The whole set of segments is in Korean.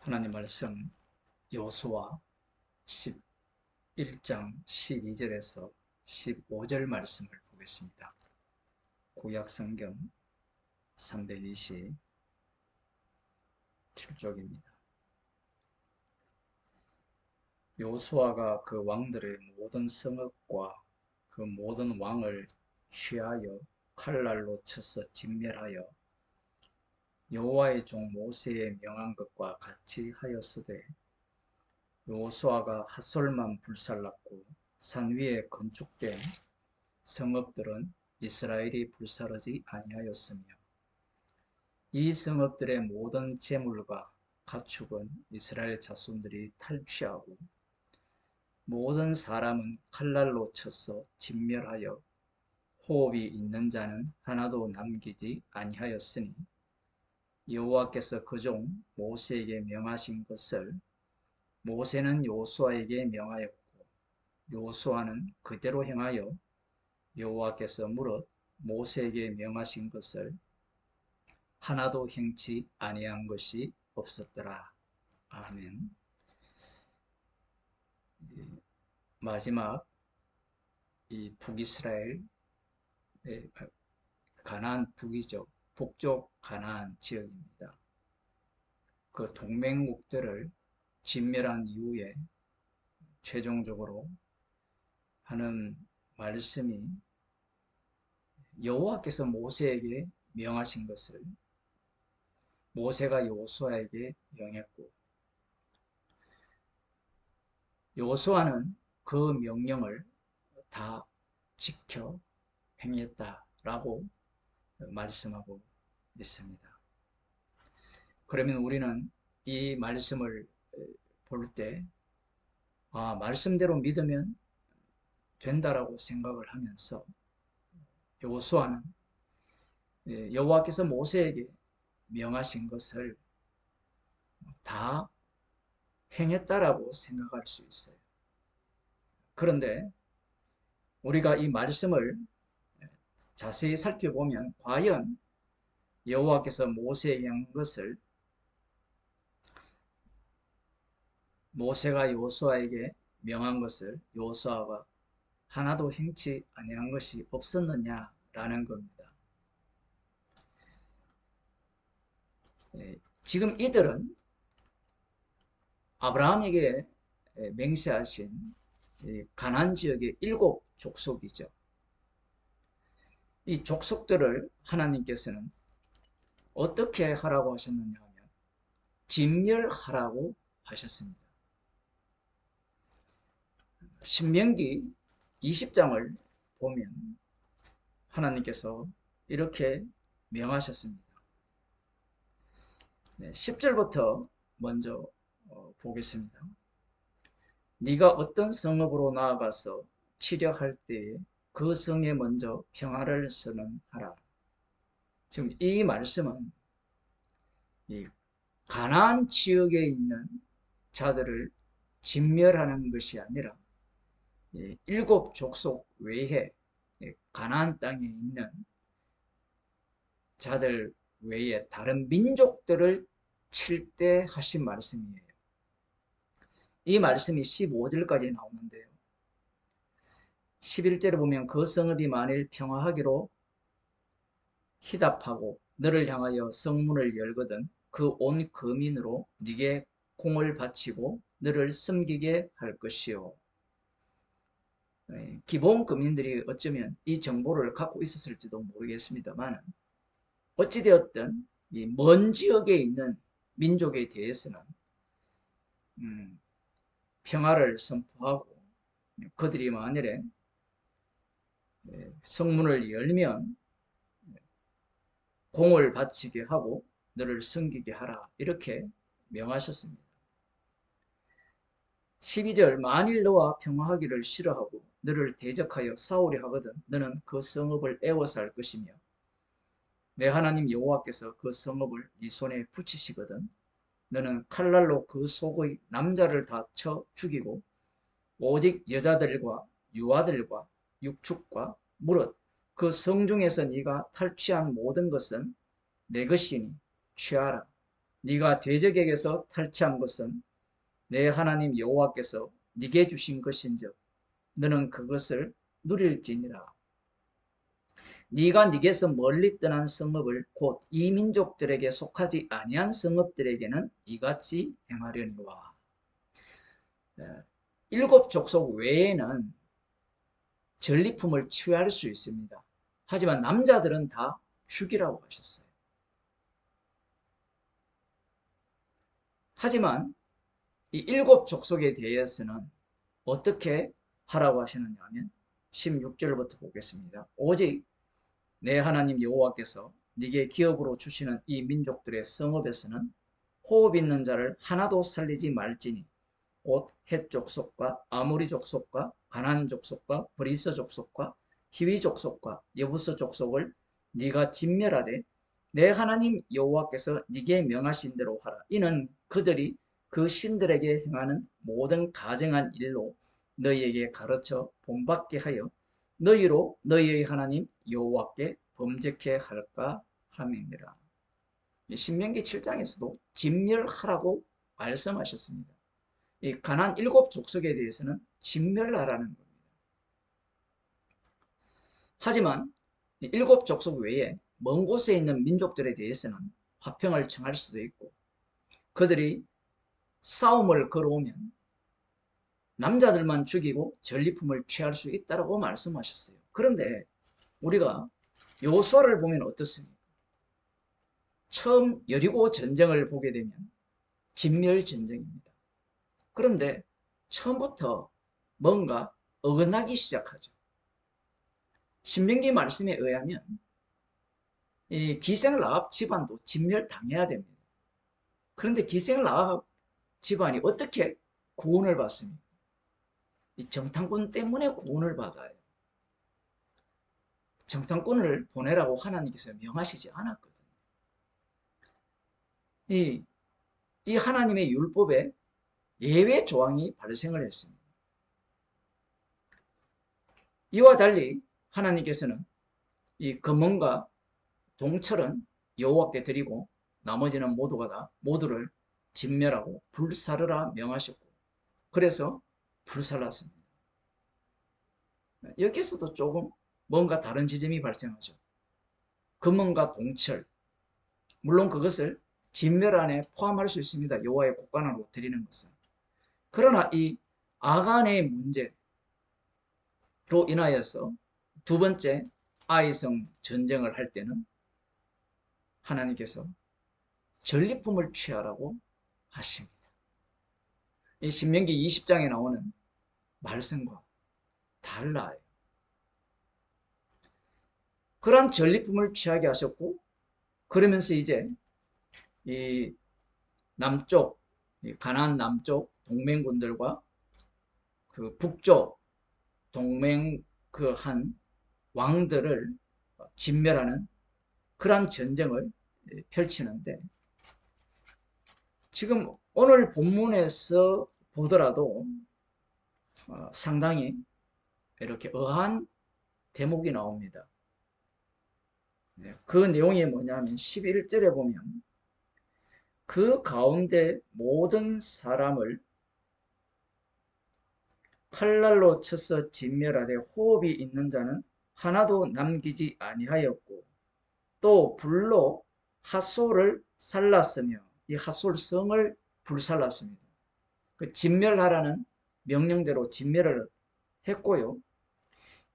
하나님 말씀 여호수아 11장 12절에서 15절 말씀을 보겠습니다. 구약 성경 327쪽입니다. 여호수아가 그 왕들의 모든 성읍과 그 모든 왕을 취하여 칼날로 쳐서 진멸하여 여호와의 종 모세에 명한 것과 같이 하였으되 여호수아가 핫솔만 불살랐고 산 위에 건축된 성읍들은 이스라엘이 불사르지 아니하였으며 이 성읍들의 모든 재물과 가축은 이스라엘 자손들이 탈취하고 모든 사람은 칼날로 쳐서 진멸하여 호흡이 있는 자는 하나도 남기지 아니하였으니 여호와께서 그 종 모세에게 명하신 것을 모세는 여호수아에게 명하였고 여호수아는 그대로 행하여 여호와께서 무릇 모세에게 명하신 것을 하나도 행치 아니한 것이 없었더라. 아멘. 마지막 이 북이스라엘 가나안 북이죠. 북쪽 가나안 지역입니다. 그 동맹국들을 진멸한 이후에 최종적으로 하는 말씀이 여호와께서 모세에게 명하신 것을 모세가 여호수아에게 명했고 여호수아는 그 명령을 다 지켜 행했다라고 말씀하고 있습니다. 그러면 우리는 이 말씀을 볼 때 말씀대로 믿으면 된다라고 생각을 하면서 여호수아는 여호와께서 모세에게 명하신 것을 다 행했다라고 생각할 수 있어요. 그런데 우리가 이 말씀을 자세히 살펴보면 과연 여호와께서 모세에게 한 것을 모세가 여호수아에게 명한 것을 여호수아가 하나도 행치 아니한 것이 없었느냐라는 겁니다. 지금 이들은 아브라함에게 맹세하신 가나안 지역의 7 족속이죠. 이 족속들을 하나님께서는 어떻게 하라고 하셨느냐 하면 진멸하라고 하셨습니다. 신명기 20장을 보면 하나님께서 이렇게 명하셨습니다. 10절부터 먼저 보겠습니다. 네가 어떤 성읍으로 나아가서 치려할 때에 그 성에 먼저 평화를 선언하라. 지금 이 말씀은 이 가나안 지역에 있는 자들을 진멸하는 것이 아니라 7 족속 외에 가나안 땅에 있는 자들 외에 다른 민족들을 칠 때 하신 말씀이에요. 이 말씀이 15절까지 나오는데요. 11절에 보면 그 성읍이 만일 평화하기로 희답하고 너를 향하여 성문을 열거든 그 온 거민으로 네게 공을 바치고 너를 섬기게 할 것이요. 기본 거민들이 어쩌면 이 정보를 갖고 있었을지도 모르겠습니다만 어찌되었든 이 먼 지역에 있는 민족에 대해서는 평화를 선포하고 그들이 만일에 성문을 열면 공을 바치게 하고 너를 섬기게 하라 이렇게 명하셨습니다. 12절 만일 너와 평화하기를 싫어하고 너를 대적하여 싸우려 하거든 너는 그 성읍을 애워서 할 것이며 내 하나님 여호와께서 그 성읍을 네 손에 붙이시거든 너는 칼날로 그 속의 남자를 다 쳐 죽이고 오직 여자들과 유아들과 육축과 무릇 그 성중에서 네가 탈취한 모든 것은 내 것이니 취하라. 네가 대적에게서 탈취한 것은 내 하나님 여호와께서 네게 주신 것인즉 너는 그것을 누릴지니라. 네가 네게서 멀리 떠난 성읍을 곧 이 민족들에게 속하지 아니한 성읍들에게는 이같이 행하려니와. 일곱 족속 외에는 전리품을 취할 수 있습니다. 하지만 남자들은 다 죽이라고 하셨어요. 하지만 이 일곱 족속에 대해서는 어떻게 하라고 하시느냐 하면 16절부터 보겠습니다. 오직 내 하나님 여호와께서 네게 기업으로 주시는 이 민족들의 성읍에서는 호흡 있는 자를 하나도 살리지 말지니 곧 헷 족속과 아모리 족속과 가나안 족속과 브리스 족속과 히위 족속과 여부스 족속을 네가 진멸하되 내 하나님 여호와께서 네게 명하신 대로 하라. 이는 그들이 그 신들에게 행하는 모든 가증한 일로 너희에게 가르쳐 본받게 하여 너희로 너희의 하나님 여호와께 범죄케 할까 함이니라. 신명기 7장에서도 진멸하라고 말씀하셨습니다. 이 가나안 일곱 족속에 대해서는 진멸하라는 겁니다. 하지만 일곱 족속 외에 먼 곳에 있는 민족들에 대해서는 화평을 청할 수도 있고 그들이 싸움을 걸어오면 남자들만 죽이고 전리품을 취할 수 있다고 말씀하셨어요. 그런데 우리가 여호수아를 보면 어떻습니까? 처음 여리고 전쟁을 보게 되면 진멸 전쟁입니다. 그런데 처음부터 뭔가 어긋나기 시작하죠. 신명기 말씀에 의하면 이 기생라합 집안도 진멸당해야 됩니다. 그런데 기생라합 집안이 어떻게 구원을 받습니까? 이 정탐꾼 때문에 구원을 받아요. 정탐꾼을 보내라고 하나님께서 명하시지 않았거든요. 이 하나님의 율법에 예외 조항이 발생을 했습니다. 이와 달리 하나님께서는 이 금은과 동철은 여호와께 드리고 나머지는 모두를 진멸하고 불사르라 명하셨고 그래서 불살랐습니다. 여기에서도 조금 뭔가 다른 지점이 발생하죠. 금은과 동철 물론 그것을 진멸 안에 포함할 수 있습니다. 여호와의 곳간으로 드리는 것은. 그러나 이 아간의 문제로 인하여서 두 번째 아이성 전쟁을 할 때는 하나님께서 전리품을 취하라고 하십니다. 이 신명기 20장에 나오는 말씀과 달라요. 그러한 전리품을 취하게 하셨고 그러면서 이제 이 남쪽 가나안 남쪽 동맹군들과 그 북쪽 동맹 그 한 왕들을 진멸하는 그러한 전쟁을 펼치는데 지금 오늘 본문에서 보더라도 상당히 이렇게 어한 대목이 나옵니다. 그 내용이 뭐냐면 11절에 보면 그 가운데 모든 사람을 칼날로 쳐서 진멸하되 호흡이 있는 자는 하나도 남기지 아니하였고 또 불로 핫솔을 살랐으며 이 핫솔 성을 불살랐습니다. 그 진멸하라는 명령대로 진멸을 했고요.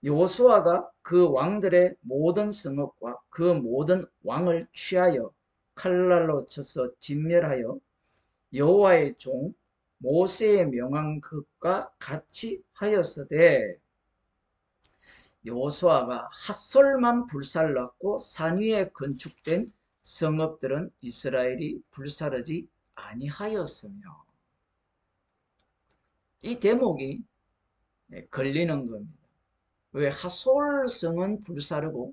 여호수아가 그 왕들의 모든 성읍과 그 모든 왕을 취하여 칼날로 쳐서 진멸하여 여호와의 종 모세의 명한 것과 같이 하였으되 여호수아가 핫솔만 불살랐고 산 위에 건축된 성읍들은 이스라엘이 불사르지 아니하였으며 이 대목이 걸리는 겁니다. 왜 핫솔성은 불사르고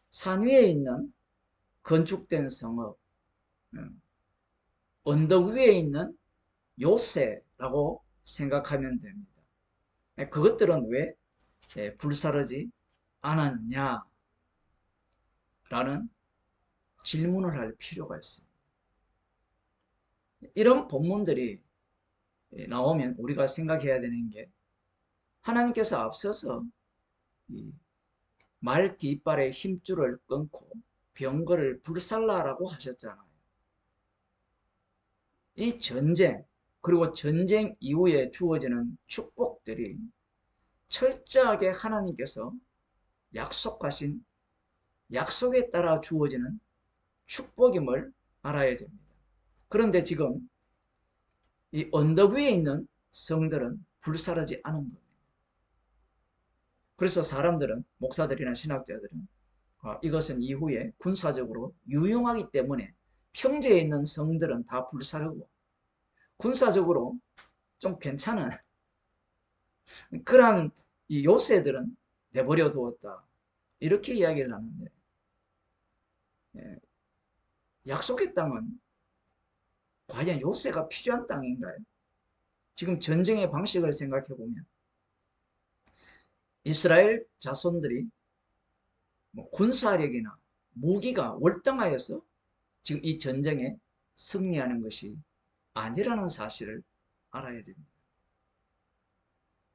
산 위에 있는 건축된 성읍 언덕 위에 있는 요새라고 생각하면 됩니다. 그것들은 왜 불사르지 않았느냐라는 질문을 할 필요가 있습니다. 이런 본문들이 나오면 우리가 생각해야 되는 게 하나님께서 앞서서 이 말 뒷발의 힘줄을 끊고 병거를 불살라라고 하셨잖아요. 이 전쟁 그리고 전쟁 이후에 주어지는 축복들이 철저하게 하나님께서 약속하신 약속에 따라 주어지는 축복임을 알아야 됩니다. 그런데 지금 이 언덕 위에 있는 성들은 불사르지 않은 겁니다. 그래서 사람들은 목사들이나 신학자들은 이것은 이후에 군사적으로 유용하기 때문에 평지에 있는 성들은 다 불사르고 군사적으로 좀 괜찮은 그러한 이 요새들은 내버려 두었다. 이렇게 이야기를 하는데 약속의 땅은 과연 요새가 필요한 땅인가요? 지금 전쟁의 방식을 생각해 보면 이스라엘 자손들이 군사력이나 무기가 월등하여서 지금 이 전쟁에 승리하는 것이 아니라는 사실을 알아야 됩니다.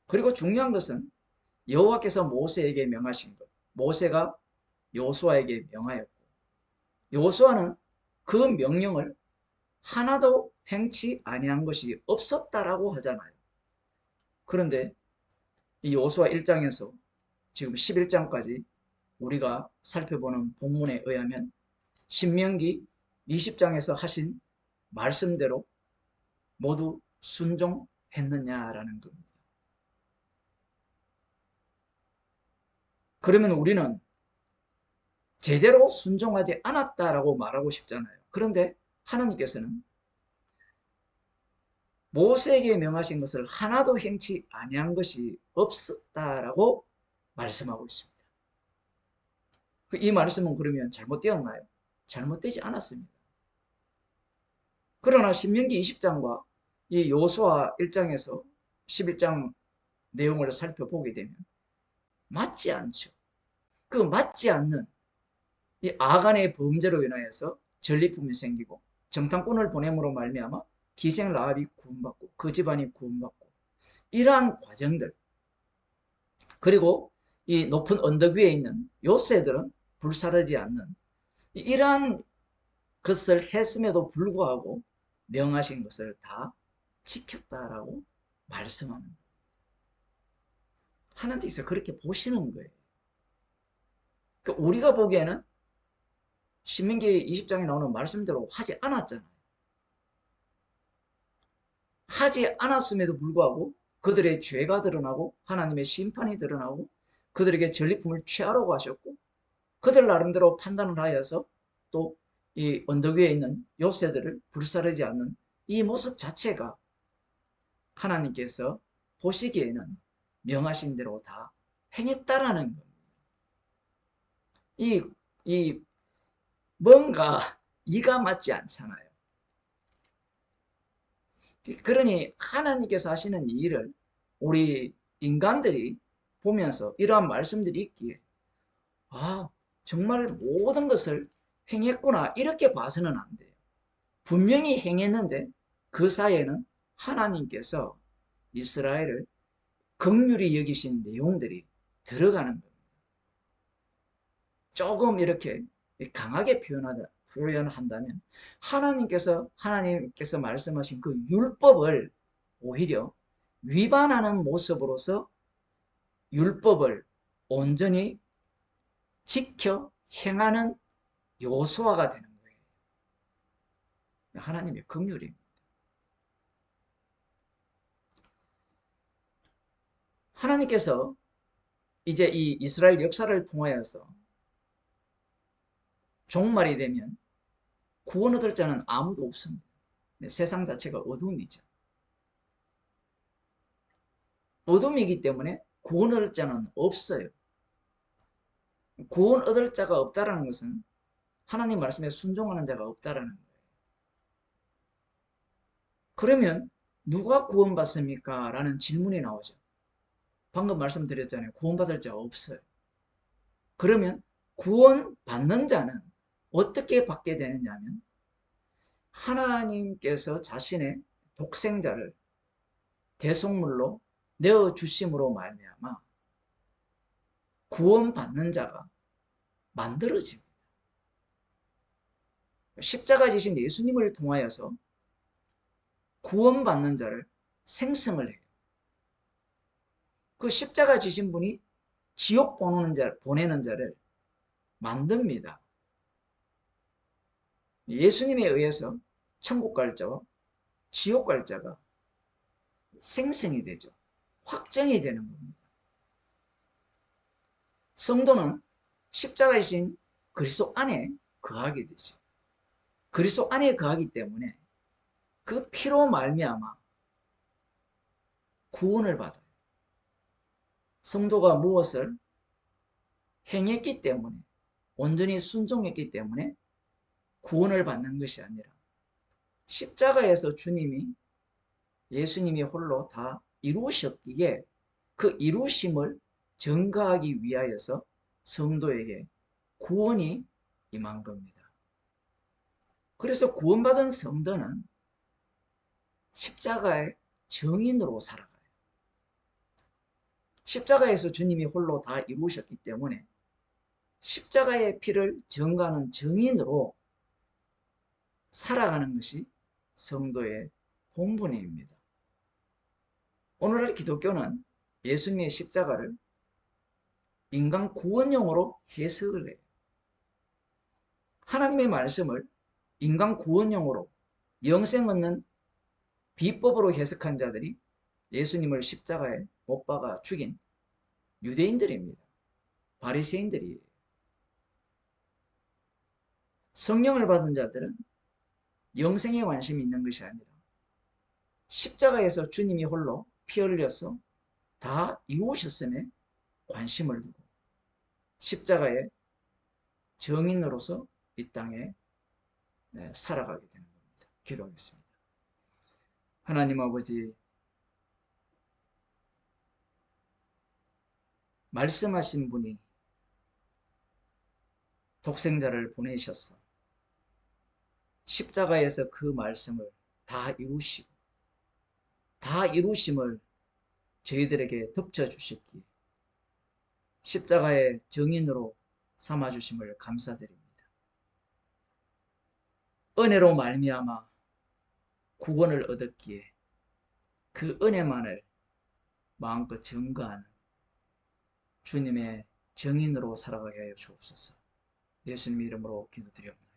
그리고 중요한 것은 여호와께서 모세에게 명하신 것, 모세가 여호수아에게 명하였고 여호수아는 그 명령을 하나도 행치 아니한 것이 없었다라고 하잖아요. 그런데 이 여호수아 1장에서 지금 11장까지 우리가 살펴보는 본문에 의하면 신명기 20장에서 하신 말씀대로 모두 순종했느냐라는 겁니다. 그러면 우리는 제대로 순종하지 않았다라고 말하고 싶잖아요. 그런데 하나님께서는 모세에게 명하신 것을 하나도 행치 아니한 것이 없었다라고 말씀하고 있습니다. 이 말씀은 그러면 잘못되었나요? 잘못되지 않았습니다. 그러나 신명기 20장과 이 여호수아 1장에서 11장 내용을 살펴보게 되면 맞지 않죠. 그 맞지 않는 이 아간의 범죄로 인하여서 전리품이 생기고 정탐꾼을 보냄으로 말미암아 기생 라합이 구원받고 그 집안이 구원받고 이러한 과정들 그리고 이 높은 언덕 위에 있는 요새들은 불사르지 않는 이러한 것을 했음에도 불구하고 명하신 것을 다 지켰다라고 말씀합니다. 하나님께서 그렇게 보시는 거예요. 그러니까 우리가 보기에는 신명기 20장에 나오는 말씀대로 하지 않았잖아요. 하지 않았음에도 불구하고 그들의 죄가 드러나고 하나님의 심판이 드러나고 그들에게 전리품을 취하라고 하셨고 그들 나름대로 판단을 하여서 또 이 언덕 위에 있는 요새들을 불사르지 않는 이 모습 자체가 하나님께서 보시기에는 명하신 대로 다 행했다라는 겁니다. 이 뭔가 이가 맞지 않잖아요. 그러니 하나님께서 하시는 이 일을 우리 인간들이 보면서 이러한 말씀들이 있기에 정말 모든 것을 행했구나 이렇게 봐서는 안 돼요. 분명히 행했는데 그 사이에는 하나님께서 이스라엘을 긍휼히 여기신 내용들이 들어가는 겁니다. 조금 이렇게 강하게 표현한다면 하나님께서 말씀하신 그 율법을 오히려 위반하는 모습으로서 율법을 온전히 지켜 행하는 요소화가 되는 거예요. 하나님의 긍휼입니다. 하나님께서 이제 이 이스라엘 역사를 통하여서 종말이 되면 구원 얻을 자는 아무도 없습니다. 세상 자체가 어둠이죠. 어둠이기 때문에 구원 얻을 자는 없어요. 구원 얻을 자가 없다라는 것은 하나님 말씀에 순종하는 자가 없다라는 거예요. 그러면 누가 구원받습니까? 라는 질문이 나오죠. 방금 말씀드렸잖아요. 구원받을 자가 없어요. 그러면 구원받는 자는 어떻게 받게 되느냐면 하나님께서 자신의 독생자를 대속물로 내어 주심으로 말미암아 구원받는 자가 만들어집니다. 십자가 지신 예수님을 통하여서 구원받는 자를 생성을 해요. 그 십자가 지신 분이 지옥 보내는 자를 만듭니다. 예수님에 의해서 천국 갈 자와 지옥 갈 자가 생성이 되죠. 확정이 되는 겁니다. 성도는 십자가이신 그리스도 안에 거하게 되죠. 그리스도 안에 거하기 때문에 그 피로 말미암아 구원을 받아요. 성도가 무엇을 행했기 때문에, 온전히 순종했기 때문에 구원을 받는 것이 아니라 십자가에서 예수님이 홀로 다 이루셨기에 그 이루심을 증거하기 위하여서 성도에게 구원이 임한 겁니다. 그래서 구원받은 성도는 십자가의 증인으로 살아가요. 십자가에서 주님이 홀로 다 이루셨기 때문에 십자가의 피를 증거하는 증인으로 살아가는 것이 성도의 본분입니다. 오늘날 기독교는 예수님의 십자가를 인간 구원용으로 해석을 해요. 하나님의 말씀을 인간 구원용으로 영생 얻는 비법으로 해석한 자들이 예수님을 십자가에 못 박아 죽인 유대인들입니다. 바리새인들이에요. 성령을 받은 자들은 영생에 관심이 있는 것이 아니라 십자가에서 주님이 홀로 피 흘려서 다 이루셨음에 관심을 두고 십자가의 정인으로서 이 땅에 살아가게 되는 겁니다. 기도하겠습니다. 하나님 아버지, 말씀하신 분이 독생자를 보내셨어. 십자가에서 그 말씀을 다 이루시고 다 이루심을 저희들에게 덮쳐주셨기에 십자가의 정인으로 삼아주심을 감사드립니다. 은혜로 말미암아 구원을 얻었기에 그 은혜만을 마음껏 증거하는 주님의 정인으로 살아가게 하여 주옵소서. 예수님 이름으로 기도드립니다.